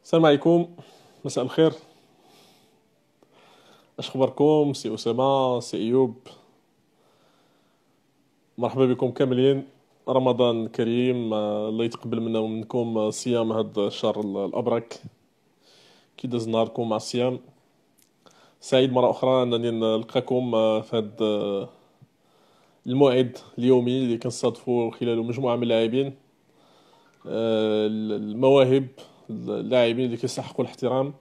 السلام عليكم. مساء الخير. اش اخباركم؟ سي اسامه، سي ايوب. مرحبا بكم كاملين. رمضان كريم. الله يتقبل منا ومنكم صيام هذا الشهر الابرك. كي داز نهاركم مع الصيام؟ سعيد مره اخرى انني نلقاكم في هذا الموعد اليومي اللي كنصادفوا خلاله مجموعه من اللاعبين، المواهب، اللاعبين اللي كيستحقوا الاحترام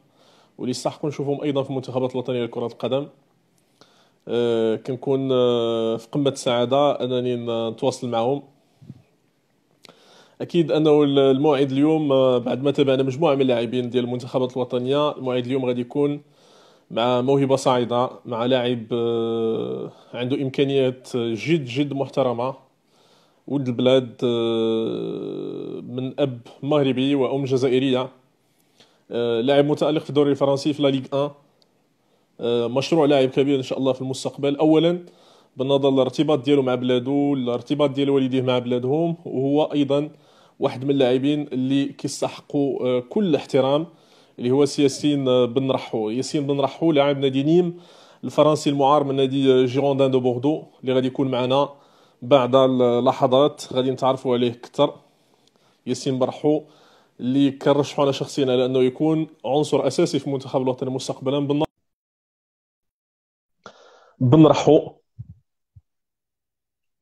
واللي يستحقوا نشوفهم ايضا في المنتخبات الوطنيه لكره القدم. كنكون في قمة السعادة أنني نتواصل معهم. أكيد أنه الموعد اليوم، بعد ما تابعنا مجموعة من اللاعبين ديال المنتخبات الوطنية، الموعد اليوم غادي يكون مع موهبة صاعدة، مع لاعب عنده إمكانيات جد جد محترمة، ولد البلاد، من أب مغربي وأم جزائرية. لاعب متألق في الدوري الفرنسي في لا ليغ 1. مشروع لاعب كبير ان شاء الله في المستقبل، اولا بالنظر للارتباط ديالو مع بلادو، الارتباط ديال والديه مع بلادهم، وهو ايضا واحد من اللاعبين اللي كيستحقوا كل الاحترام، اللي هو ياسين بن رحو. ياسين بن رحو لاعب نادي نيم الفرنسي المعار من نادي جيروندان دو بوردو، اللي غادي يكون معنا بعد اللحظات، غادي نتعرفوا عليه اكثر. ياسين بن رحو اللي كنرشحوا انا شخصيا على انه يكون عنصر اساسي في المنتخب الوطني مستقبلا. بن رحو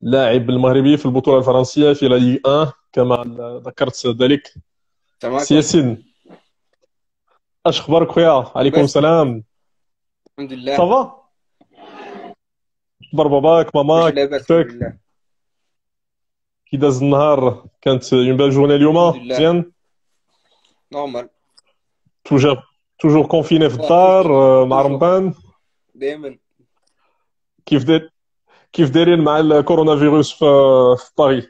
لاعب المغربي في البطولة الفرنسية في لا ليغ 1 كما ذكرت ذلك. السلام عليكم. سياسين، اش اخبارك خويا؟ عليكم لاباس. السلام. الحمد لله. صافا؟ اخبار باباك كلشي ماماك لاباس الحمد كيفاك؟ لله. كي داز النهار؟ كانت اون بال جورني الحمد اليوم؟ لله. مزيان؟ نورمال. توجور توجور كونفيني في واه الدار، مع توجور رمضان؟ دائما. كيف داير؟ كيف دايرين مع الكورونا فيروس في باريس؟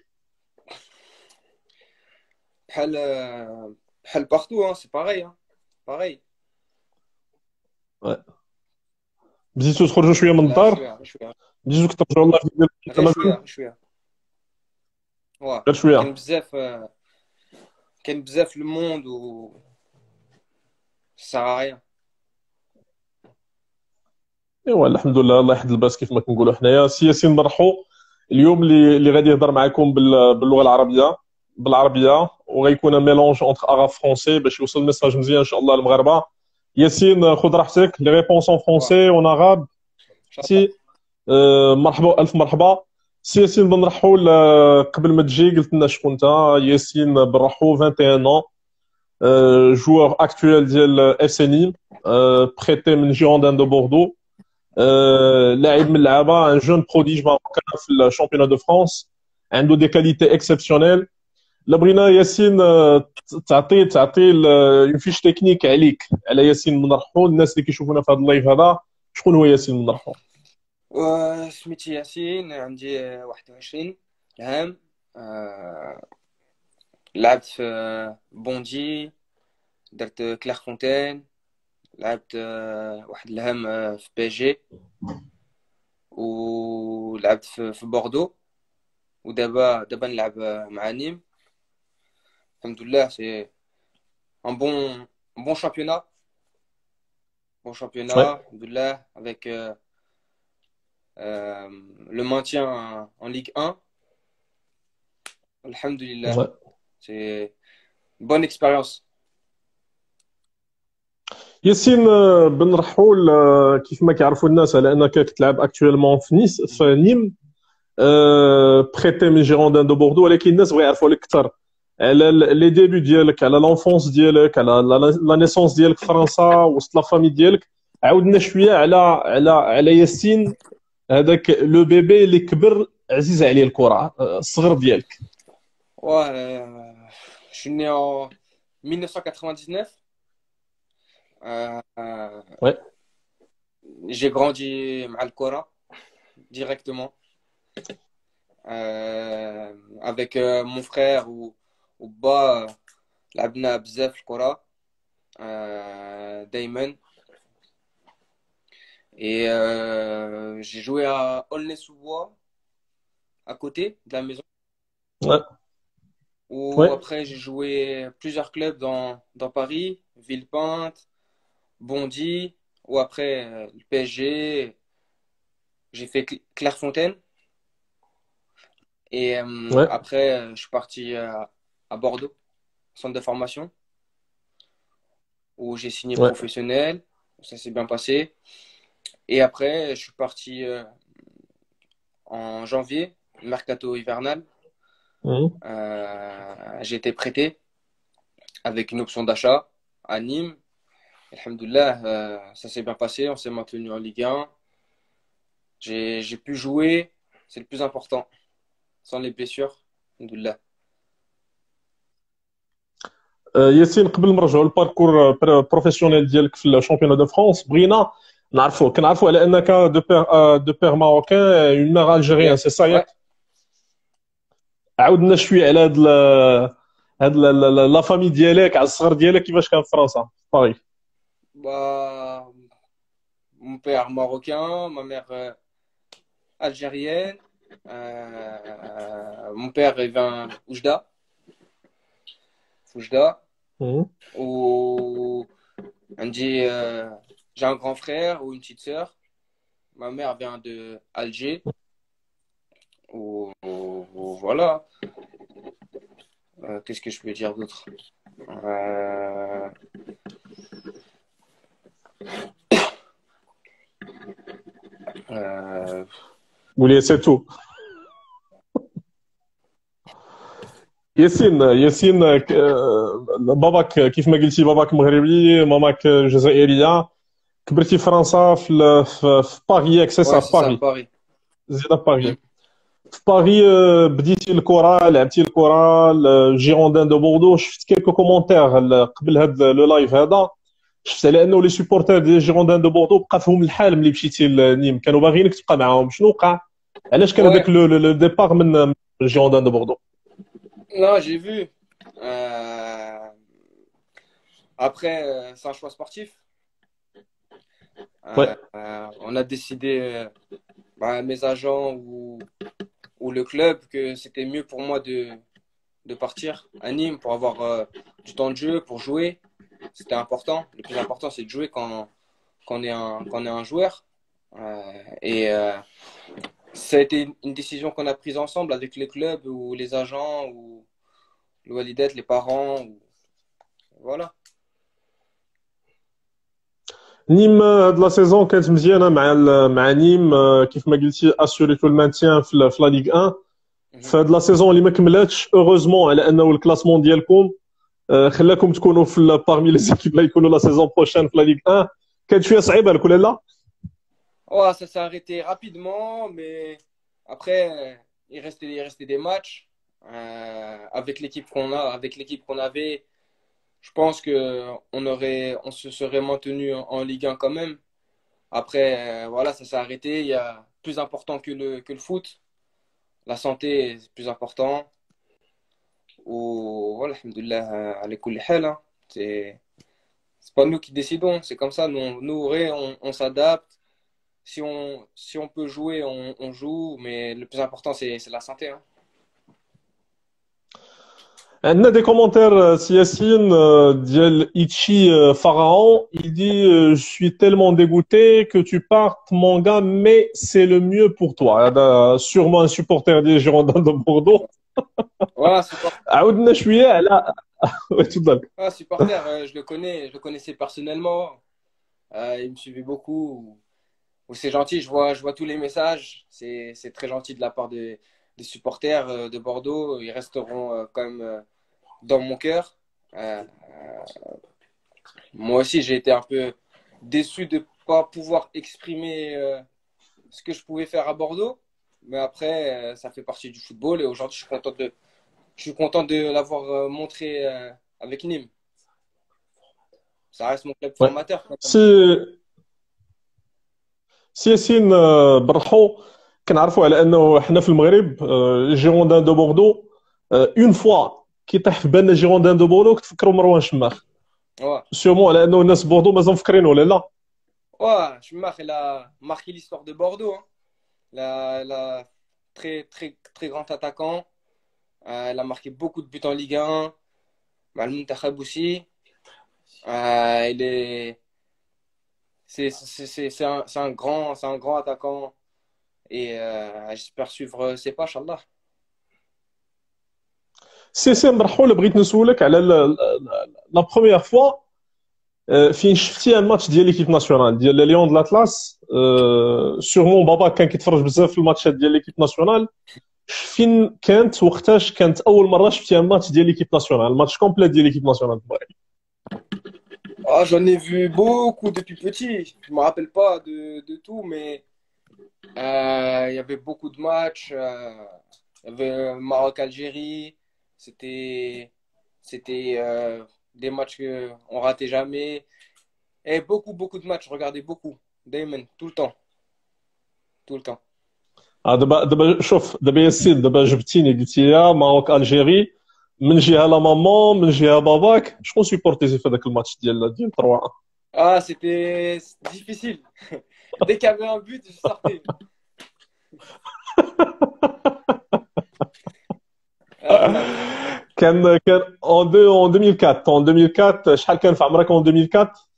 بحال بحال باغتو سي باغي باغي. بديتو تخرجوا شويه من لا الدار؟ شويه غير شويه بديتو كترجعوا الله ديال غير شويه تماما؟ غير شويه. واه غير كاين شويه. بزاف كاين بزاف الموند و سا. ايوا الحمد لله، الله يحد الباس كيف ما كنقولوا حنايا. سي ياسين مرحو اليوم اللي غادي يهضر معكم باللغه العربيه، بالعربيه، وغيكون ميلونج اونتر عرب فرونسي باش يوصل الميساج مزيان ان شاء الله للمغاربه. ياسين خذ راحتك، لي ريبونس اون واه فرونسي اون عرب. ان شاء الله. سي مرحبا، الف مرحبا. سي ياسين بن رحول، قبل ما تجي قلت لنا شكون انت. ياسين بن رحول 21 ans، joueur actuel ديال اف سي نيم، prêté من جيروندان دو بوردو. لاعب من اللعابه، ان جون بروديج ماروكان في الشامبيونات دو فرانس، عنده دي كاليتي اكسبسيونيل. لا بغينا ياسين تعطي اون فيش تكنيك عليك، على ياسين من رحول، الناس اللي كيشوفونا في هذا اللايف هذا. شكون هو ياسين من رحول؟ سميتي ياسين، عندي 21 عام. لعبت في بوندي، درت كلاغ فونتين، لعبت واحد العام في بي جي، ولعبت في بوردو، ودابا نلعب مع نيم. الحمد لله. سي ان بون شامبيونات. بون وي. شامبيونات الحمد لله avec le maintien en Ligue 1. الحمد لله. وي. سي bonne expérience. ياسين بن رحول، كيف ما كيعرفوا الناس على انك كتلعب اكطويلمون في نيس في نيم، بريتي من جيروندان دو بوردو، ولكن الناس بغا يعرفوا عليك اكثر على لي ديبي ديالك، على لونفونس ديالك، على لا نيسونس ديالك في فرنسا وسط لا فامي ديالك. عاودنا شويه على ياسين، هذاك لو بيبي اللي كبر عزيز عليه الكره، الصغر ديالك. Ouais, je suis né en 1999. وي. J'ai grandi مع الكرة directement. Avec mon frère ou با لعبنا بزاف الكرة دايما. Et j'ai joué à Aulnay-sous-Bois, à côté de la maison. وي. Ou وي. après, j'ai joué plusieurs clubs dans Paris. Villepinte, Bondy, ou après le PSG, j'ai fait Clairefontaine. Et Ouais, après, je suis parti à Bordeaux, centre de formation, où j'ai signé ouais. professionnel. Ça s'est bien passé. Et après, je suis parti en janvier, mercato hivernal. Mhm. J'ai été prêté avec une option d'achat à Nîmes. Alhamdoulilah, ça s'est bien passé. On s'est maintenu en Ligue 1. J'ai pu jouer. C'est le plus important. Sans les blessures. Alhamdoulilah. ياسين قبل ما نرجعوا للباركور بروفيسيونيل ديالك في الشامبيون دو فرانس بغينا كنعرفوا على انك دو بير ماروكان اون ميغ الجيريان Algérien. سي سا Ouais. ياك عاودنا شويه على لا فامي ديالك على الصغر ديالك كيفاش كان في فرنسا في باريس. Bah, mon père marocain, ma mère algérienne. Mon père il vient Oujda, Oujda, Mhm. où on dit j'ai un grand frère ou une petite sœur. Ma mère vient de Alger, voilà. Qu'est-ce que je peux dire d'autre? Euh, euh, قول لي سي تو. ياسين باباك كيف ما قلتي باباك مغربي ماماك جزائريه كبرتي في فرنسا في باغي ياك سي سا ouais, في c'est ça, باغي Paris. زيد باغي في باغي بديتي الكره لعبتي الكره الجيروندان دو بوردو شفت كيلكو كومونتير قبل هذا لو لايف هذا شفت على انه لي سوبورتر ديال جيروندان دو بوردو بقى فيهم الحال ملي مشيتي لنيم كانوا باغيينك تبقى معاهم شنو وقع علاش كان Ouais, هذاك لو ديبار من جيروندان دو بوردو. non, j'ai vu. Euh, Après, c'est un choix sportif. Ouais. On a décidé, mes agents ou le club, que c'était mieux pour moi de partir à Nîmes pour avoir du temps de jeu, pour jouer. C'était important. Le plus important, c'est de jouer quand on est un joueur. Et ça a été une décision qu'on a prise ensemble avec les clubs ou les agents ou le Walidet, les parents. Voilà. نيم هاد لا سيزون كانت مزيانه مع نيم كيف ما قلتي اسوريتو المانتيان في لا ليغ 1 Mhm. فهاد لا سيزون اللي ما كملاتش اوغوزمون على انه الكلاسمون ديالكم خلاكم تكونوا في بارمي لي زيكيب اللي يكونوا لا سيزون بروشين في لا ليغ 1 كانت شويه صعيبه لك ولا لا؟ Oh, ça s'est arrêté rapidement, mais après, il restait des matchs avec l'équipe qu'on a, avec l'équipe qu'on avait. Je pense que on se serait maintenu en Ligue 1 quand même. Après, voilà, ça s'est arrêté. Il y a plus important que le foot. La santé est plus important. Ou voilà, alhamdoulilah, على كل حال, hein. C'est pas nous qui décidons, c'est comme ça. Nous, ouais, on s'adapte. Si on peut jouer, on joue, mais le plus important, c'est la santé, hein. عندنا دي كومونتير سي ياسين ديال ايتشي pharaon il dit je suis tellement dégoûté que tu partes mon gars mais c'est le mieux pour toi هذا sûrement un supporter ديال جيروندان دو بوردو. Voilà, عاودنا شويه على تفضل. supporter, je le connaissais personnellement. Il me suivait beaucoup. C'est gentil, je vois tous les messages. C'est très gentil de la part des supporters de Bordeaux. Ils resteront quand même dans mon cœur. Euh, Moi aussi, j'ai été un peu déçu de ne pas pouvoir exprimer ce que je pouvais faire à Bordeaux. Mais après, ça fait partie du football et aujourd'hui, je suis content de l'avoir montré avec Nîmes. Ça reste mon club Ouais. formateur. سي سي ياسين برحو كنعرفوا على انه حنا في المغرب جيروندان دو بوردو اون فوا كيطيح في بالنا جيروندان دو بوردو كتفكروا مروان شماخ Ouais. سيومون على انه الناس بوردو مازال مفكرين ولا لا. Ouais, Schumacher, il a marqué l'histoire de Bordeaux, hein. Très, très, très grand attaquant. Il a marqué beaucoup de buts en Ligue 1. Bah, le Mountakha aussi. Il est, c'est un grand attaquant et j'espère suivre ses pas, Inch'Allah. سي مرحول بغيت نسولك على لا بروميير فوا فين شفتي ان ماتش ديال ليكيب ناسيونال ديال ليون دو لاتلاس سيغمون بابا كان كيتفرج بزاف في الماتشات ديال ليكيب ناسيونال فين كانت وقتاش كانت اول مره شفتي ان ماتش ديال ليكيب ناسيونال الماتش كومبليت ديال ليكيب ناسيونال المغرب Ah, j'en ai vu beaucoup depuis petit. Je me rappelle pas de tout, mais il y avait beaucoup de matchs. Il y avait Maroc-Algérie. C'était, c'était des matchs qu'on ratait jamais. Et beaucoup, beaucoup de matchs. Je regardais beaucoup. Damon, tout le temps. Tout le temps. دابا شوف دابا ياسين دابا جبتيني قلتي لي ماروك الجيري من جهه لا مامون من جهه باباك شكون سيبورتيتي في هذاك الماتش ديال 3 Ah, c'était difficile. Dès qu'il y avait un but, je sortais. Ah, كان en 2004 en 2004 شحال كان في عمرك en 2004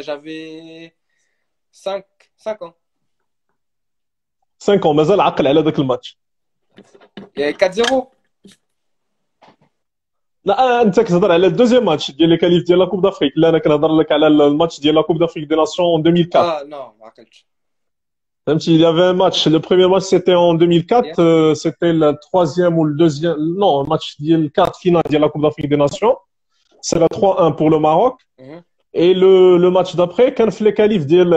j'avais 5 5 ans. 5 ans مازال عقل على ذاك الماتش Il y avait 4-0. لا انت كتهضر على الدوزيام ماتش ديال لي كاليف ديال لا كوب دافريك لا انا كنهضر لك على الماتش ديال لا كوب دافريك دي ناسيون en 2004 Ah, non, ما عقلتش. فهمتي il y avait un match le premier match c'était en Yeah. 2004 c'était le troisième ou le deuxième non match ديال quart finale ديال لا كوب دافريك دي ناسيون c'est la 3-1 pour le Maroc Mhm. et le match d'après كان في لي كاليف ديال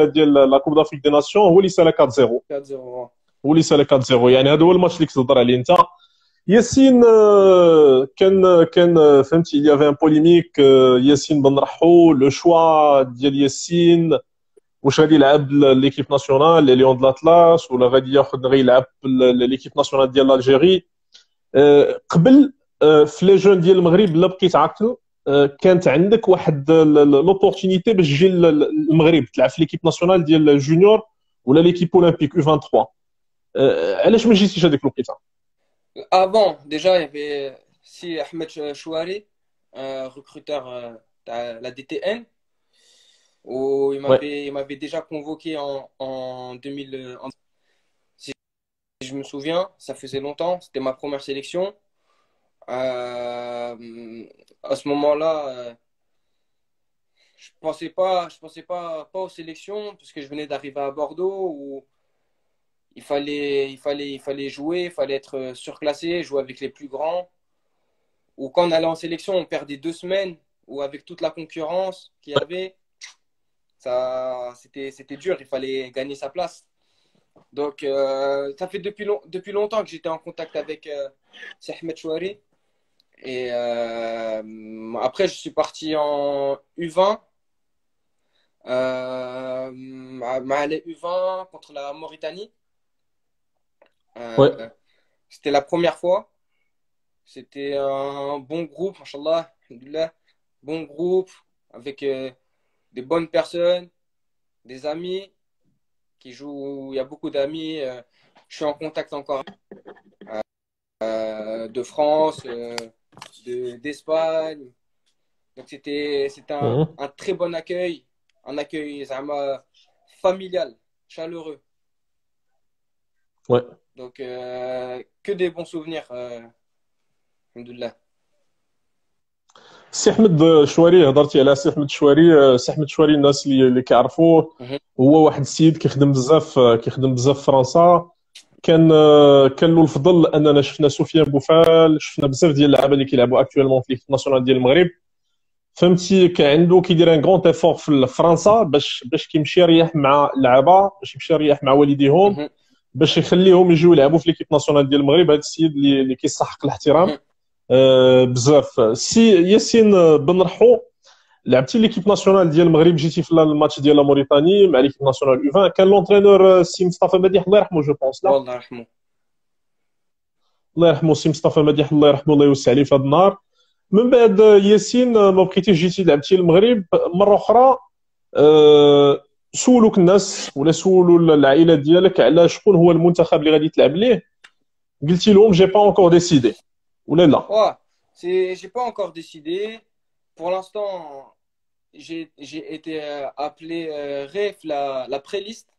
لا كوب دافريك دي ناسيون هو اللي سالا 4-0 4-0. هو اللي سالا 4-0 يعني هذا هو الماتش اللي كتهضر عليه انت ياسين كان فهمتي il y avait un polémique ياسين بن رحو لو شوا ديال ياسين واش غادي يلعب ليكيب ناسيونال لي ليون دو لاتلاس ولا غادي ياخذ غير يلعب ليكيب ناسيونال ديال الجيري قبل في لي جون ديال المغرب لا بقيت عاقل كانت عندك واحد لوبورتونيتي باش تجي المغرب تلعب في ليكيب ناسيونال ديال الجونيور ولا ليكيب اولمبيك يو 23 علاش ما جيتيش هذيك الوقيته Avant, déjà, il y avait si Ahmed Chouari, un recruteur de la DTN, où ouais il m'avait déjà convoqué en 2000. Si je me souviens, ça faisait longtemps, c'était ma première sélection. À ce moment-là, je pensais pas aux sélections, parce que je venais d'arriver à Bordeaux, où il fallait jouer, il fallait être surclassé, jouer avec les plus grands. Ou quand on allait en sélection, on perdait 2 semaines, ou avec toute la concurrence qu'il y avait, c'était dur, il fallait gagner sa place. Donc, ça fait depuis longtemps que j'étais en contact avec Ahmed Chouari. Et après, je suis parti en U20, les U20 contre la Mauritanie. ouais Euh, C'était la première fois. C'était un bon groupe, Inch'Allah, alhamdoulilah. Bon groupe, avec des bonnes personnes, des amis qui jouent. Il y a beaucoup d'amis. Je suis en contact encore de France, d'Espagne. Donc c'était Mhm. un très bon accueil, un accueil zama, familial, chaleureux. ouais Donc que des bons souvenirs, alhamdoulilah. سي احمد شواري هضرتي على سي احمد شواري سي احمد شواري الناس اللي كيعرفوه Mhm. هو واحد السيد كيخدم بزاف في فرنسا كان له الفضل اننا شفنا سفيان بوفال شفنا بزاف ديال اللعابه اللي كيلعبوا اكطوالمون في ليكيب ناسيونال ديال المغرب فهمتي كان عنده كيدير ان غران ايفور في فرنسا باش كيمشي يريح مع اللعابه باش يمشي يريح مع والديهم Mhm. باش يخليهم يجيو يلعبوا في ليكيب ناسيونال ديال المغرب هذا السيد اللي كيستحق الاحترام Mhm. بزاف سي ياسين بن رحو لعبتي ليكيب ناسيونال ديال المغرب جيتي في الماتش ديال لا موريتاني مع ليكيب ناسيونال يو 20 كان لونترينور سي مصطفى مديح الله يرحمه جو بونس لا والله يرحمه. الله يرحمه سي مصطفى مديح الله يرحمه الله يوسع عليه في هذا النهار من بعد ياسين ما بقيتيش جيتي لعبتي المغرب مره اخرى سولوك الناس ولا سولوا العائله ديالك على شكون هو المنتخب اللي غادي تلعب ليه قلتي لهم جي با اونكور ديسيدي ولا لا Ouais, j'ai pas encore décidé. pour l'instant, j'ai été appelé REF, la pré-liste,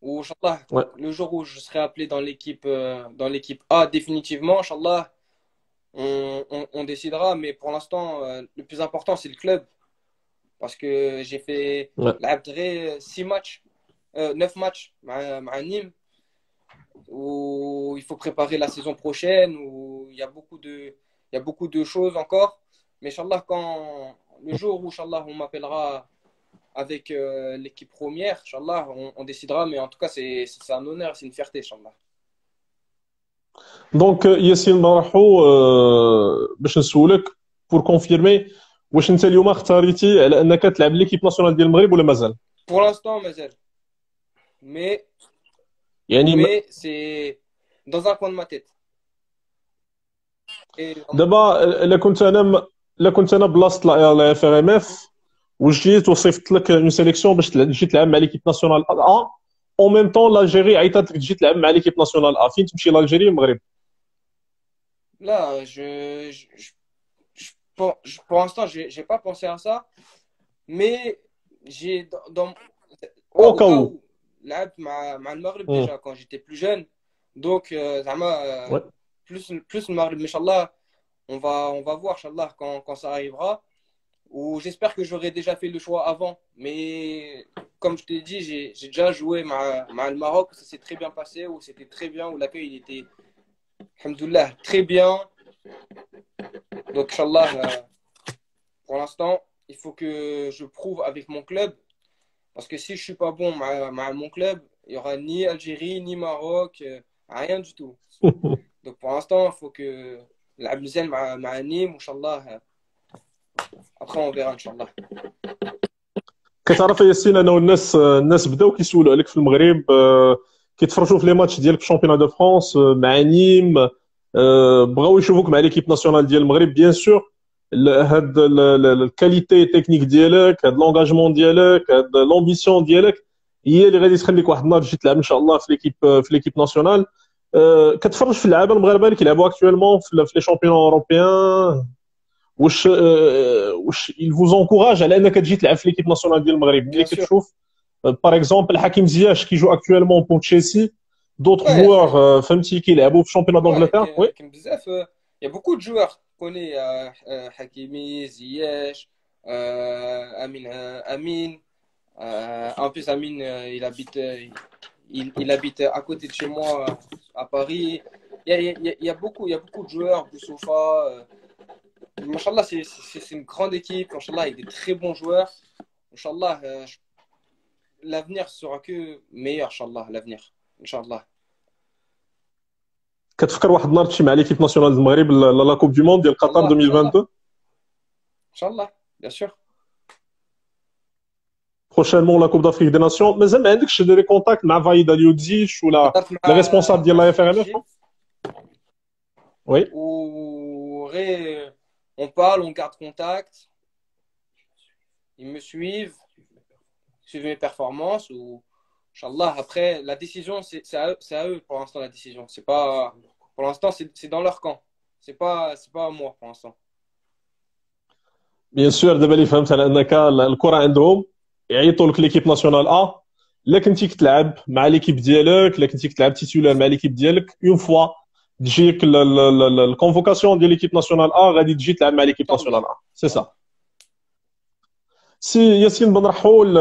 où, Inch'Allah, Ouais. le jour où je serai appelé dans l'équipe A définitivement, Inch'Allah, on décidera. Mais pour l'instant, le plus important, c'est le club. Parce que j'ai fait Ouais. l'Abdré 6 matchs, 9 matchs à Nîmes, où il faut préparer la saison prochaine, où il y a beaucoup de choses encore. Mais Inch'Allah, le jour où Inch'Allah, on m'appellera avec l'équipe première, Inch'Allah, on décidera. Mais en tout cas, c'est un honneur, c'est une fierté, Inch'Allah. دونك ياسين نروحوا باش نسولك بور كونفيرمي واش انت اليوم اختاريتي على انك تلعب ليكيب ناسيونال ديال المغرب ولا مازال؟ Pour l'instant, Mazel. Mais, يعني mais c'est dans un coin de ma tête. Et دابا الا كنت انا بلاصه لا اف ار ام اف وجيت وصيفط لك اون سيليكسيون باش تجي تلعب مع ليكيب ناسيونال ا اون ميم طون l'Algérie عيطات لك تجي تلعب مع ليكيب ناسيونال ا فين تمشي l'Algérie المغرب؟ là, pour l'instant, j'ai pas pensé à ça. Mais j'ai او au cas كاو. où, لعبت مع المغرب déjà quand j'étais plus jeune. Donc, زعما, Ouais. plus le Maghreb, Inch'Allah, on va voir, Inch'Allah, quand ça arrivera. Ou j'espère que j'aurais déjà fait le choix avant. Mais comme je t'ai dit, j'ai déjà joué le Maroc, ça s'est très bien passé, où c'était très bien, où l'accueil il était, alhamdoulilah, très bien. Donc, Inch'Allah, pour l'instant, il faut que je prouve avec mon club. Parce que si je suis pas bon à mon club, il y aura ni Algérie, ni Maroc, rien du tout. Donc pour l'instant, il faut que l'Abnzel m'a Nîmes, Inch'Allah. Après, on verra, Inch'Allah. كتعرف يا ياسين انا والناس بداو كيسولوا عليك في المغرب كيتفرجوا في لي ماتش ديالك في الشامبيون دو فرانس مع نيم بغاو يشوفوك مع ليكيب ناسيونال ديال المغرب بيان سور هاد الكاليتي تكنيك ديالك هاد لونغاجمون ديالك هاد لومبيسيون ديالك هي اللي غادي تخليك واحد النهار تجي تلعب ان شاء الله في ليكيب ناسيونال كتفرج في اللعابه المغاربه اللي كيلعبوا اكطوالمون في لي شامبيون اوروبيان واش il vous encourage على انك تجي تلعب في ليكيب ناسيونال ديال المغرب ملي Bien sûr. كتشوف باغ اكزومبل حكيم زياش كيجو اكطوالمون بور تشيلسي دوطخ Ouais, جوار فهمتي كيلعبوا في الشامبيون ouais, دونجلتير وي il y a beaucoup de joueurs qu'on connaît. Hakimi, Ziyech, Amin. Amin. En plus, Amin, il habite à côté de chez moi, à Paris. Il y a beaucoup de joueurs, Boussoufa. Machallah, c'est une grande équipe. Machallah, avec des très bons joueurs. Machallah, l'avenir sera que meilleur, Machallah, l'avenir. Inch'Allah. كتفكر واحد النهار تمشي مع ليكيب ناسيونال ديال المغرب لا كوب دو موند ديال قطر Inch'Allah, Inch'Allah, 2022 Inch'Allah, bien sûr. بروشينمون لا كوب دافريك دي ناسيون مازال ما عندكش دي كونتاكت مع فايدا ليودزيش ولا Contact لي ريسبونسابل ديال مع لا اف ار ام اف CFG, وي où on parle, on garde contact. Ils me suivent mes performances. Ou, Inch'Allah, après, la décision, c'est à eux pour l'instant, la décision. C'est pas, pour l'instant, c'est dans leur camp. C'est pas à moi pour l'instant. بيان سور دابا اللي فهمت على انك الكره عندهم يعيطوا لك ليكيب ناسيونال لا كنتي كتلعب مع ليكيب ديالك لا كنتي كتلعب تيتولار مع ليكيب ديالك اون فوا تجيك الكونفوكاسيون ديال ليكيب ناسيونال غادي تجي تلعب مع ليكيب Tant mieux. ناسيونال سي سا سي ياسين بن رحول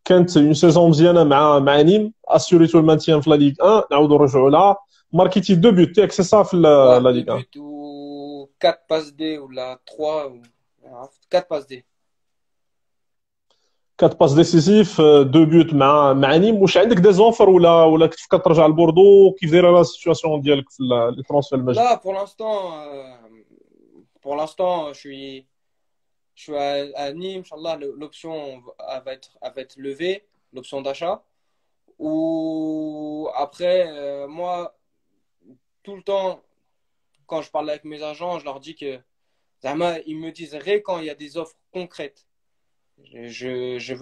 كانت اون سيزون مزيانه مع نيم اسيوريتو المانتيان في لا ليغ 1 نعاودوا نرجعوا لها ماركيتي دو بوت تاعك سي سا في Ouais, لا deux ليغ 1 buts ou quatre passes D ou la trois ou quatre passes D. 4 باس ديسيسيف 2 بوت مع نيم واش عندك دي زونفر ولا كتفكر ترجع لبوردو كيف دايره لا سيتوياسيون ديالك في لي ترونسفير المجد Là, pour l'instant, je suis à Nîmes. Inch'Allah, l'option elle va être levée, l'option d'achat. Ou après, moi, tout le temps, quand je parle avec mes agents, je leur dis que Zama, ils me disent rien quand il y a des offres concrètes. Je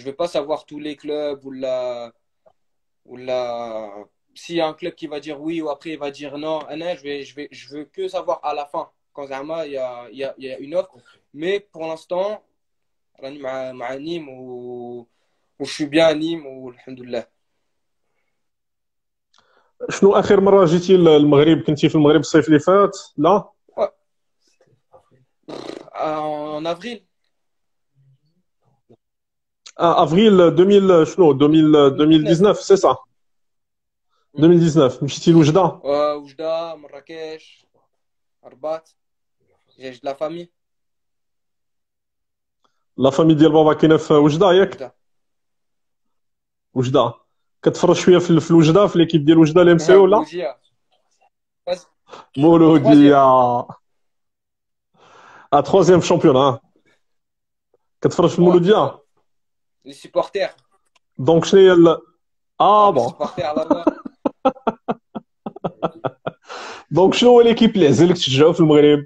veux pas savoir tous les clubs ou s'il y a un club qui va dire oui ou après il va dire non. Anna, je veux que savoir à la fin. quand زعما il y a une offre. Mais pour l'instant, راني مع نيم je suis bien à Nîmes والحمد لله. شنو اخر مره جيتي للمغرب؟ كنتي في المغرب الصيف اللي فات؟ لا. Ouais, en avril. افريل 2000 شنو 2000 2019. 2019 سي سا. 2019 مشيتي لوجده؟ وجدة مراكش رباط. J'ai de la famille. لا فامي ديال بابا كاينه في وجده ياك؟ وجدة. وجده. كتفرج شويه في وجده، في ليكيب ديال وجده الام سي او ولا؟ مولودية. بس troisième. مولوديه. تروازيام في الشامبيون. كتفرج في Ouais, c'est ça. المولوديه؟ Les supporters. دونك شنو هي Ah, les بون. supporters là-bas. دونك شنو هو ليكيب اللي عزلك تشجعو في المغرب،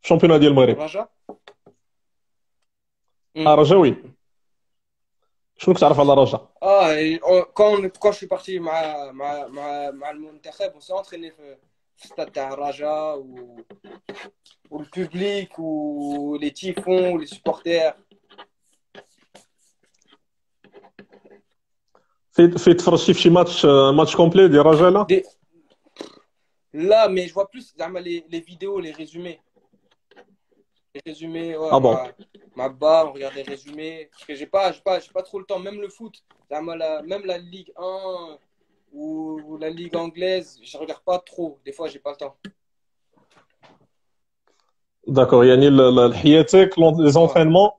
في الشامبيون ديال المغرب؟ Raja. رجاوي. شنو كتعرف على رجاء؟ Ah, et quand je suis parti مع المنتخب, on s'est entraîné في stade تاع Raja où le public, où les typhons, où les supporters. في تفرجتي في شي ماتش كومبلي ديال رجاء لا؟ Des- Là, mais je vois plus زعما les vidéos, les résumés. Les résumés, ouais, بون. ma bas, on regarde les résumés. Parce que j'ai pas trop le temps. Même le foot, même la Ligue 1 ou la Ligue anglaise, je regarde pas trop. Des fois, j'ai pas le temps. داكور، يعني حياتك لي Ouais, زونترينمون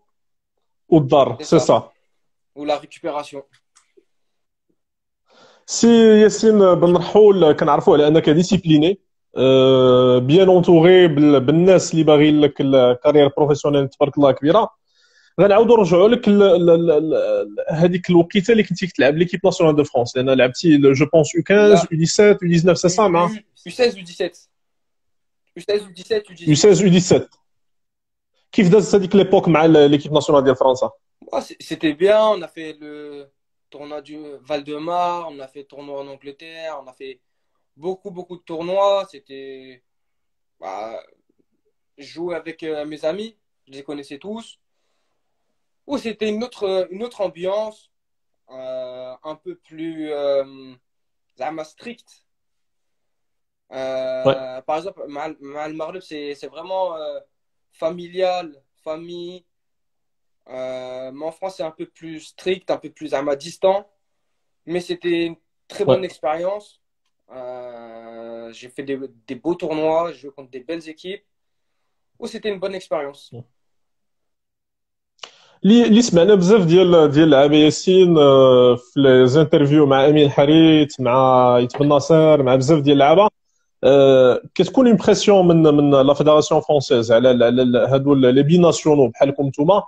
والدار c'est سي ça. سا. Ou la récupération. سي ياسين بن رحول، كنعرفوا على انك ديسيبليني، بيان اونتوري بالناس اللي باغيين لك الكارير بروفيسيونيل تبارك الله كبيره. غنعاودوا نرجعوا لك هذيك الوقيته اللي كنتي كتلعب ليكيب ناسيونال دو فرانس، لان لعبتي جو بونس يو 15 Là, يو 17 يو 19 سي سا مع U16, U17. U16, U17, يو U18. 16 يو 17. كيف دازت هذيك ليبوك مع ليكيب ناسيونال ديال فرنسا؟ Ouais, c'était bien. On a fait le tournoi du Val-de-Marne, on a fait le tournoi en Angleterre, on a fait beaucoup de tournois. C'était. Bah, je jouais avec mes amis, je les connaissais tous. Ou c'était une autre ambiance, un peu plus زعما strict. Ouais. Par exemple, مع المغرب, c'est vraiment familial, famille. Mais en France, c'est un peu plus strict, un peu plus زعما distant. Mais c'était une très Ouais. bonne expérience. J'ai fait des beaux tournois, j'ai joué contre des belles équipes. Ou c'était une bonne expérience. اللي سمعنا بزاف ديال اللعابه ياسين، في لي زانترفيو مع امين حريت، مع يتبن ناصر، مع بزاف ديال اللعابه، كتكون امبرسيون من لا فيدراسيون فرونسيز على هادو لي بي ناسيونو بحالكم نتوما.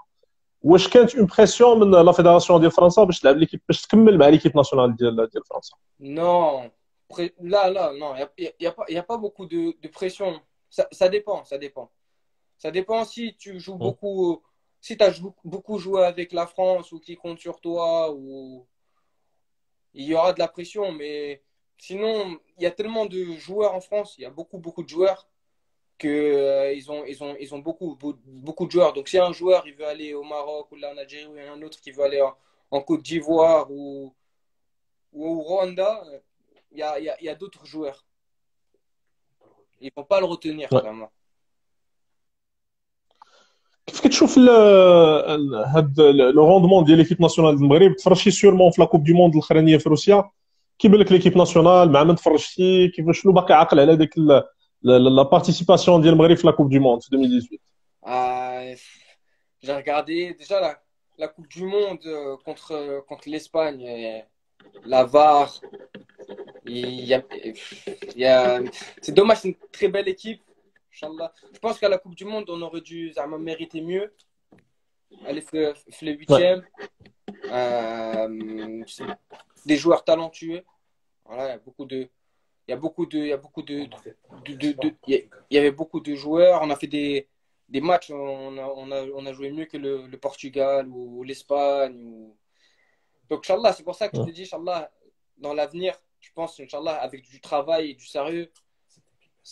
واش كانت امبرسيون من لا فيدراسيون ديال فرنسا باش تلعب ليكيب، باش تكمل مع ليكيب ناسيونال ديال فرنسا؟ Non, là, non, il y a pas beaucoup de pression. Ça dépend, ça dépend. Ça dépend si tu joues beaucoup, si tu as beaucoup joué avec la France ou qui compte sur toi, ou il y aura de la pression. Mais sinon, il y a tellement de joueurs en France, il y a beaucoup de joueurs que ils ont beaucoup de joueurs. Donc si un joueur il veut aller au Maroc ou là en Algérie, ou il y a un autre qui veut aller en Côte d'Ivoire ou au Rwanda, il y a d'autres joueurs. Ils ne vont pas le retenir, Ouais. vraiment. كيف كتشوف هاد لو روندمون ديال ليكيب ناسيونال ديال المغرب؟ تفرجتي سيرمون في لا كوب دي موند الاخرانيه في روسيا، كيبان لك ليكيب ناسيونال مع من تفرجتي؟ كيف شنو باقي عاقل على ديك لا بارتيسيباسيون ديال المغرب في لا كوب دي موند في 2018؟ Euh, j'ai regardé déjà la Coupe du Monde contre l'Espagne, la VAR. Il y a, il y a- c'est dommage, c'est une très belle équipe. Inch'Allah. Je pense qu'à la Coupe du Monde, on aurait dû zama, mériter mieux. Aller faire les Ouais. huitièmes. C'est des joueurs talentueux. Voilà, il y avait beaucoup de joueurs. On a fait des matchs. On a joué mieux que le Portugal ou l'Espagne. Donc, Inch'Allah, c'est pour ça que je te dis, Inch'Allah, dans l'avenir, je pense, Inch'Allah, avec du travail et du sérieux,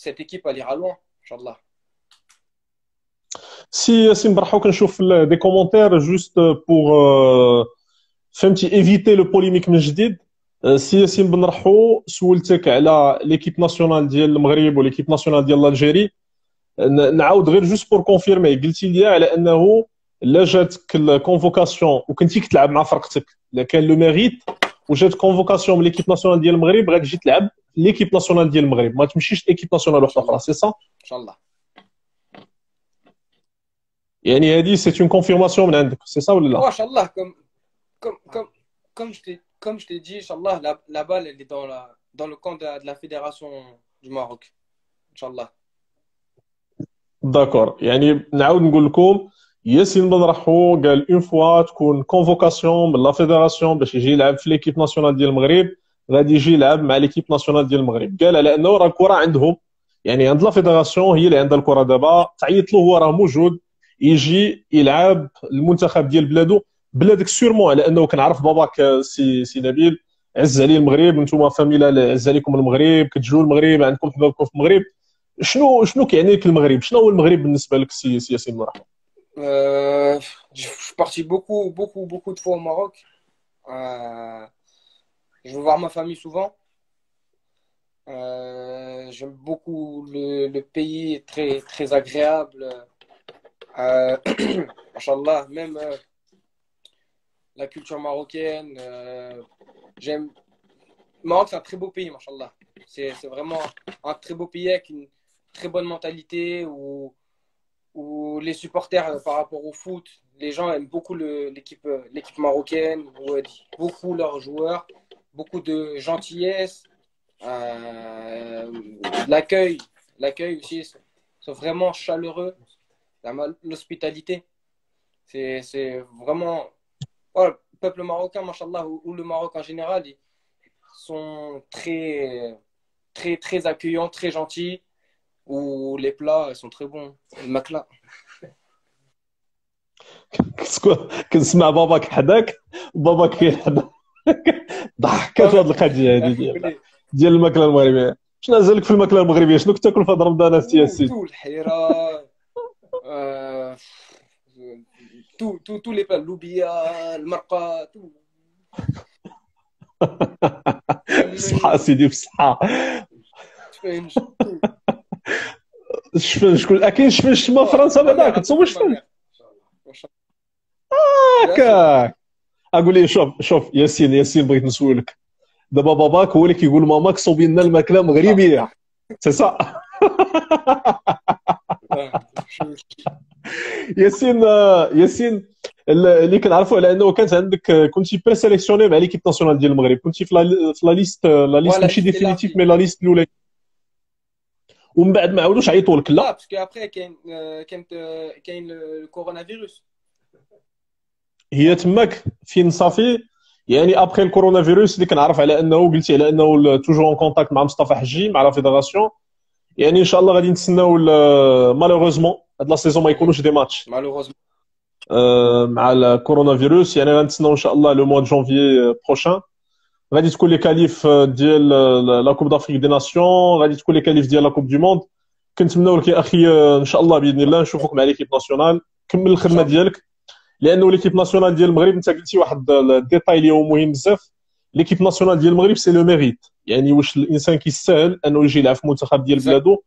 cette équipe, elle ira loin. Inch'Allah. سي ياسين برحو كنشوف دي كومونتير جوست بور فهمتي ايفيتي لو بوليميك من جديد. سي ياسين بن رحو سولتك على ليكيب ناسيونال ديال المغرب وليكيب ناسيونال ديال الجيري. نعاود غير جوست بور كونفيرمي، قلتي لي على انه لا جاتك الكونفوكاسيون وكنتي كتلعب مع فرقتك، لا كان لو ميريت وجات كونفوكاسيون من ليكيب ناسيونال ديال المغرب غادي تجي تلعب ليكيب ناسيونال ديال المغرب، ما تمشيش ليكيب ناسيونال واحده اخرى، Inch'Allah. سي صا؟ Inch'Allah. يعني هذه سي اون كونفيرماسيون من عندك، سي صا ولا لا؟ Ouais, Inch'Allah, comme, comme, comme je t'ai dit, Inch'Allah, la balle, elle est dans le camp de la fédération du Maroc. Inch'Allah. داكور، يعني نعاود نقول لكم ياسين بن رحو قال اون فوا تكون كونفوكاسيون من لا فيدراسيون باش يجي يلعب في ليكيب ناسيونال ديال المغرب غادي يجي يلعب مع ليكيب ناسيونال ديال المغرب. قال على انه راه الكره عندهم، يعني عند لا فيدراسيون هي اللي عندها الكره دابا، تعيط له هو راه موجود يجي يلعب المنتخب ديال بلادو. بلادك سيرمون على انه كنعرف باباك سي نبيل عز عليه المغرب، انتم فاميلا عز عليكم المغرب، كتجوا المغرب، عندكم حبابكم في المغرب. شنو كيعني لك المغرب؟ شنو هو المغرب بالنسبه لك سي ياسين مرحبا؟ Je suis parti beaucoup de fois au Maroc. Euh, je veux voir ma famille souvent. J'aime beaucoup le pays, très agréable. Euh, Machallah, même la culture marocaine. J'aime. Le Maroc, c'est un très beau pays, machallah. C'est vraiment un très beau pays avec une très bonne mentalité où les supporters, par rapport au foot, les gens aiment beaucoup l'équipe marocaine, où beaucoup leurs joueurs, beaucoup de gentillesse, euh, l'accueil, l'accueil aussi, sont vraiment chaleureux, l'hospitalité, c'est vraiment, ouais, le peuple marocain, machallah, ou le Maroc en général, ils sont très accueillants, très gentils, où les plats sont très bons. Le makla. كنسمع باباك حداك، باباك كاين حدا ضحكات في Ouais, هذه القضيه هذه ouais. ديال الماكله المغربيه. شنو نزلك في الماكله المغربيه؟ شنو كتاكل في هذا رمضان سي ياسين؟ Tout, le hira, euh, tous les plats, l'oubia, le marqa, tout. بصحة Même, سيدي بصحة. tout. الشفن شكون اكيد شفن ما Ouais, فرنسا ma بعدا mère, à كتصوم côté de ma شفن؟ mère. Bien sûr. هكاك. اقول لي شوف ياسين بغيت نسولك، دابا باباك هو اللي كيقول ماماك صوبي لنا الماكله Allah. مغربيه، سي سا؟ Ouais. ياسين اللي كنعرفوا على انه كانت عندك، كنتي بري سيليكسيوني مع ليكيب ناسيونال ديال المغرب، كنتي في لا Ouais, ليست la ماشي liste ديفينيتيف élargie. مي لا ليست الاولى، ومن بعد ما عاودوش عيطوا لك Ouais, لا؟ parce qu'après, qu'il y a le coronavirus. هي تماك فين صافي، يعني ابخي الكورونا فيروس اللي كنعرف على انه قلتي على انه توجور اون كونتاكت مع مصطفى حجي مع لا فيدراسيون، يعني ان شاء الله غادي نتسناو مالوغوزمون هاد لا سيزون ما Mhm. يكونوش دي ماتش Malheureusement. مع الكورونا فيروس. يعني غنتسناو ان شاء الله لو موا دو جونفيي بروشان غادي تكون لي كاليف ديال لا كوب دافريك دي ناسيون، غادي تكون لي كاليف ديال لا كوب دو موند. كنتمناو لك يا اخي ان شاء الله باذن الله نشوفوك مع ليكيب ناسيونال، كمل الخدمه Inch'Allah. ديالك. لانه ليكيب ناسيونال ديال المغرب انت قلتي واحد الديتاي اللي هو مهم بزاف، ليكيب ناسيونال ديال المغرب سي لو ميريت، يعني واش الانسان كيستاهل انه يجي يلعب في المنتخب ديال Exact. بلادو.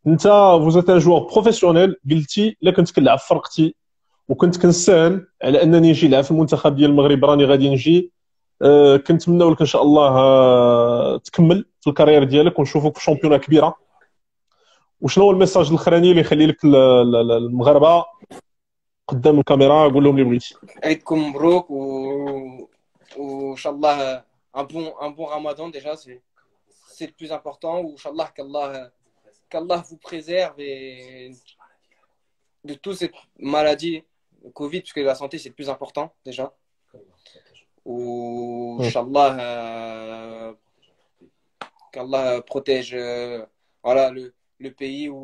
انت فوزيت ان جوور بروفيسيونيل، قلتي الا كنت كنلعب في فرقتي وكنت كنساهل على انني نجي نلعب في المنتخب ديال المغرب راني غادي نجي. كنتمناو لك ان شاء الله تكمل في الكارير ديالك ونشوفوك في شامبيونة كبيره. وشنو هو الميساج الاخراني اللي يخلي لك المغاربه قدام الكاميرا؟ قول لهم اللي بغيتي. Aïdkoum Mabrouk ou Inch'Allah, un bon Ramadan déjà, c'est le plus important. Ou Inch'Allah, qu'Allah vous préserve et de toute cette maladie, le Covid, puisque la santé c'est le plus important déjà. Ou Inch'Allah, qu'Allah protège voilà, le pays ou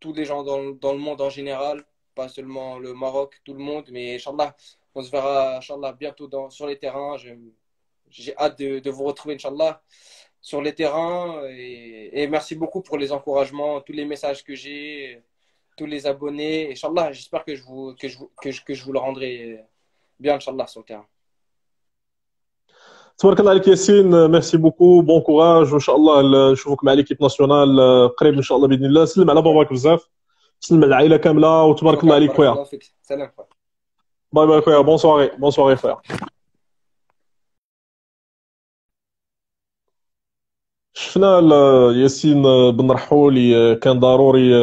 tous les gens dans le monde en général, pas seulement le Maroc, tout le monde, mais Inch'Allah, on se verra Inch'Allah bientôt sur les terrains. J'ai hâte de vous retrouver Inch'Allah. sur les terrains. Et merci beaucoup pour les encouragements, tous les messages que j'ai, tous les abonnés. Inch'Allah, j'espère que je vous le rendrai bien, Inch'Allah, sur le terrain. تبارك الله عليك ياسين، ميرسي بوكو، بون كوراج، وان شاء الله نشوفك مع ليكيب ناسيونال قريب ان شاء الله باذن الله. سلم على باباك بزاف، سلم على العائله كامله، وتبارك الله شكرا، عليك بارك خويا. الله فيك، سلام. باي باي خويا، بون سواري، بون سواري خويا. شفنا ياسين بن رحول كان ضروري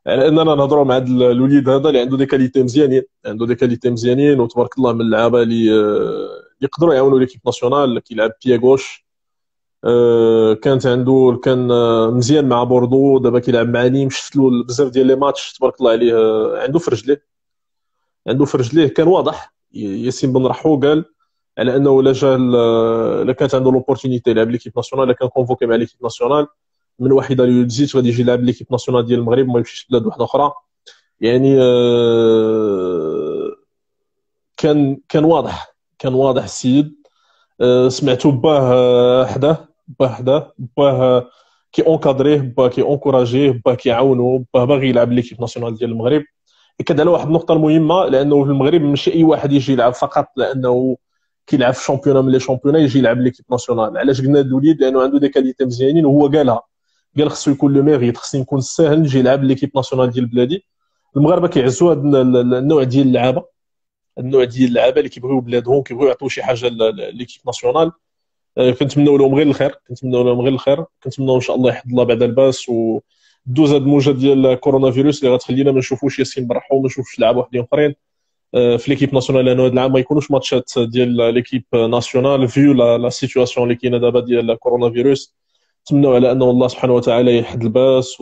على اننا نهضروا مع هذا الوليد هذا اللي عنده دي كاليتي مزيانين، عنده دي كاليتي مزيانين، وتبارك الله من اللعابه اللي يقدروا يعاونوا ليكيب ناسيونال. كيلعب بيا غوش، كانت عنده كان مزيان مع بوردو، دابا كيلعب مع نيم. شفت له بزاف ديال لي ماتش تبارك الله عليه. عنده في رجليه، عنده في رجليه كان واضح. ياسين بن رحو قال على انه لا جا لا كانت عنده لوبورتونيتي يلعب ليكيب ناسيونال، لا كان كونفوكي مع ليكيب ناسيونال من واحده ليودزيت غادي يجي يلعب ليكيب ناسيونال ديال المغرب، ما يمشيش لبلاد واحده اخرى. يعني كان واضح، كان واضح السيد. سمعتو باه باه كي اونكادريه، باه كي اونكوراجيه، باه كيعاونو، باه باغي يلعب ليكيب ناسيونال ديال المغرب. كد على واحد النقطه المهمه، لانه في المغرب ماشي اي واحد يجي يلعب فقط لانه كيلعب في شامبيونا من لي شامبيونا يجي يلعب ليكيب ناسيونال. علاش قلنا هذا الوليد؟ لانه عنده دي كاليتي مزيانين، وهو قالها، قال خصو يكون لو ميريت، خصني نكون ساهل نجي نلعب ليكيب ناسيونال ديال بلادي. المغاربه كيعزوا هذا النوع ديال اللعابه، النوع ديال اللعابه اللي كيبغيو بلادهم، كيبغيو يعطيو شي حاجه ليكيب ناسيونال. كنتمنوا لهم غير الخير، كنتمنوا لهم غير الخير، كنتمنوا ان شاء الله يحفظ الله بعد الباس، ودوز هذه الموجه ديال كورونا فيروس اللي غتخلينا ما نشوفوش ياسين برحو، ما نشوفوش لعاب وحدين اخرين في ليكيب ناسيونال. لانه هذا العام ما يكونوش ماتشات ديال ليكيب ناسيونال فيو لا سيتوياسيون اللي كاينه دابا ديال كورونا فيروس. نتمنوا على انه الله سبحانه وتعالى يحد الباس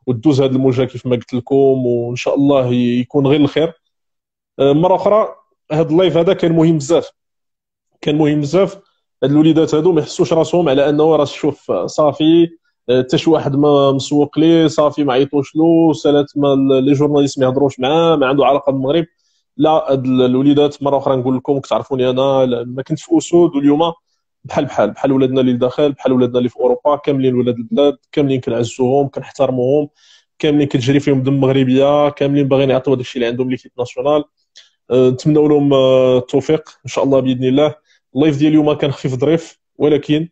ودوز هذه الموجه كيف ما قلت لكم، وان شاء الله يكون غير الخير. مره اخرى هذا اللايف هذا كان مهم بزاف، كان مهم بزاف. هاد الوليدات هادو ما يحسوش راسهم على انه راه شوف صافي، حتى شي واحد ما مسوق ليه، صافي ما عيطوش له، سالات ما لي جورناليست ما يهضروش معاه، ما عنده علاقه بالمغرب. لا، هاد الوليدات مره اخرى نقول لكم، كتعرفوني انا ما كنت في اسود، واليوم بحال ولادنا اللي داخل، بحال ولادنا اللي في اوروبا، كاملين ولاد البلاد، كاملين كنعزوهم كنحترموهم، كاملين كتجري فيهم دم مغربيه، كاملين باغيين يعطيو داكشي اللي عندهم ليكيب ناسيونال. نتمنوا لهم التوفيق ان شاء الله باذن الله. اللايف ديال اليوم كان خفيف ظريف، ولكن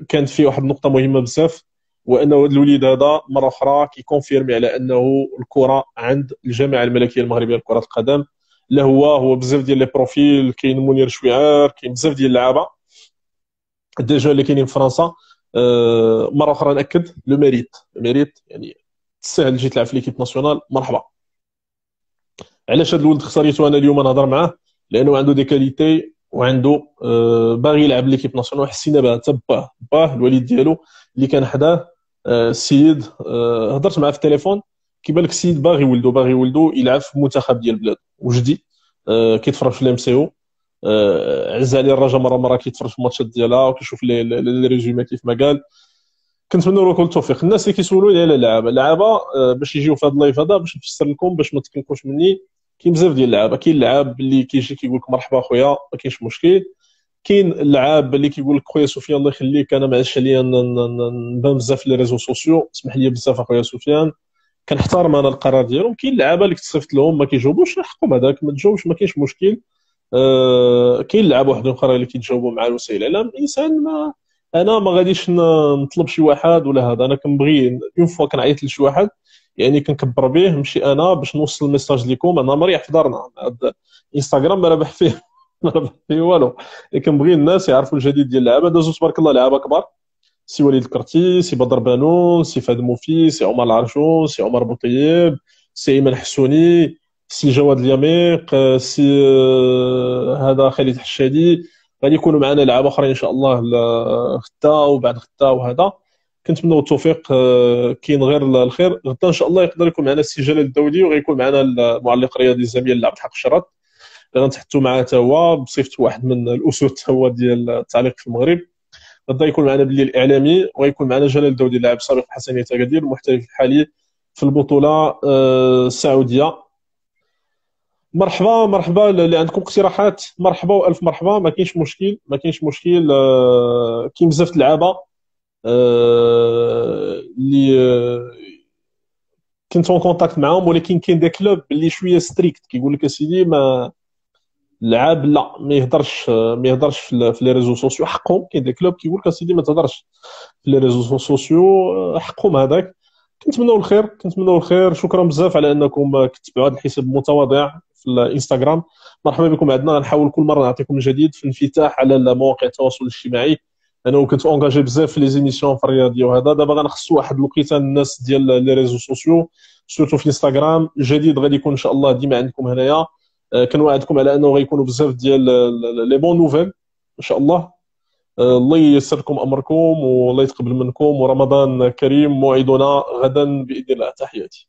كانت فيه واحد النقطه مهمه بزاف، وانه هذا الوليد هذا مره اخرى كيكونفيرمي على انه الكره عند الجامعه الملكيه المغربيه لكره القدم. لا هو بزاف ديال لي بروفيل، كاين منير شويعار، كاين بزاف ديال اللعابه ديجا اللي كاينين في فرنسا. مره اخرى ناكد لو ميريت، ميريت يعني تستاهل تجي تلعب في ليكيب ناسيونال، مرحبا. علاش هذا الولد اختاريته انا اليوم نهضر معاه؟ لانه عنده دي كاليتي، وعنده باغي يلعب ليكيب ناسيونال، وحسينا بها حتى باه الوليد ديالو اللي كان حداه. السيد هضرت معاه في التليفون، كيبان لك السيد باغي ولدو يلعب في المنتخب ديال بلاد وجدي. كيتفرج في الام سي او، عز عليه الرجاء مره كيتفرج في الماتشات ديالها وكيشوف لي ريزومي كيف ما قال. كنتمنى له كل التوفيق. الناس اللي كيسولوني على اللعابه باش يجيو في هذا اللايف هذا، باش نفسر لكم باش ما تقلقوش مني. كاين بزاف ديال اللعابه، كاين اللعاب اللي كيجي كيقول لك مرحبا خويا ما كاينش مشكل، كاين اللعاب اللي كيقول لك خويا سفيان الله يخليك انا ما عادش عليا نبان بزاف في لي ريزو سوسيو، اسمح لي بزاف اخويا سفيان، كنحترم انا القرار ديالهم. كاين اللعابه اللي كتصيفط لهم ما كيجاوبوش، حقهم هذاك، ما تجاوبش ما كاينش مشكل. كاين لعابه واحده اخرى اللي كيتجاوبوا مع وسائل الاعلام. الانسان ما انا ما غاديش نطلب شي واحد ولا هذا، انا كنبغي اون فوا كنعيط لشي واحد يعني كنكبر به، نمشي انا باش نوصل الميساج لكم. انا مريح في دارنا، انستغرام ما رابح فيه ما رابح فيه والو. كنبغي الناس يعرفوا الجديد ديال اللعابه. دازو تبارك الله لعابه كبار، سي وليد الكرتي، سي بدر بانون، سي فهد موفي، سي عمر العرجون، سي عمر بوطيب، سي ايمن حسوني، سي جواد اليميق، سي هذا خالد حشادي. غادي يكونوا معنا لعابه اخرين ان شاء الله غدا وبعد غدا وهذا. كنتمنوا التوفيق. كاين غير الخير. غدا ان شاء الله يقدر يكون معنا السي جلال الدولي، وغيكون معنا المعلق الرياضي الزميل عبد الحق الشراط، اللي غنتحدثوا معاه حتى هو بصفته واحد من الاسود حتى هو ديال التعليق في المغرب. غدا يكون معنا بالليل الاعلامي، ويكون معنا جلال الدودي لاعب سابق حسنيه اكادير، المحترف الحالي في البطوله السعوديه. مرحبا مرحبا، اللي عندكم اقتراحات مرحبا والف مرحبا، ما كاينش مشكل ما كاينش مشكل. كاين بزاف د اللعابه اللي كنت اون كونتاكت معاهم، ولكن كاين دي كلوب اللي شويه ستريكت كيقول لك اسيدي ما اللعاب لا ما يهضرش في لي ريزو سوسيو حقهم. كاين دي كلوب كيقول لك اسيدي ما تهضرش في لي ريزو سوسيو، حقهم هذاك. كنتمنوا الخير كنتمنوا الخير. شكرا بزاف على انكم كتبعوا هذا الحساب المتواضع في الانستغرام. مرحبا بكم عندنا. غنحاول كل مره نعطيكم جديد في الانفتاح على مواقع التواصل الاجتماعي. انا كنت اونجاجي بزاف في لي زيميسيون في الرياضيه، وهذا دابا غنخصوا واحد الوقيته الناس ديال لي ريزو سوسيو سورتو في انستغرام. جديد غادي يكون ان شاء الله ديما عندكم هنايا. كنوعدكم على انه غيكونوا بزاف ديال لي بون نوفيل ان شاء الله. الله ييسر لكم امركم والله يتقبل منكم، ورمضان كريم. موعدنا غدا باذن الله. تحياتي.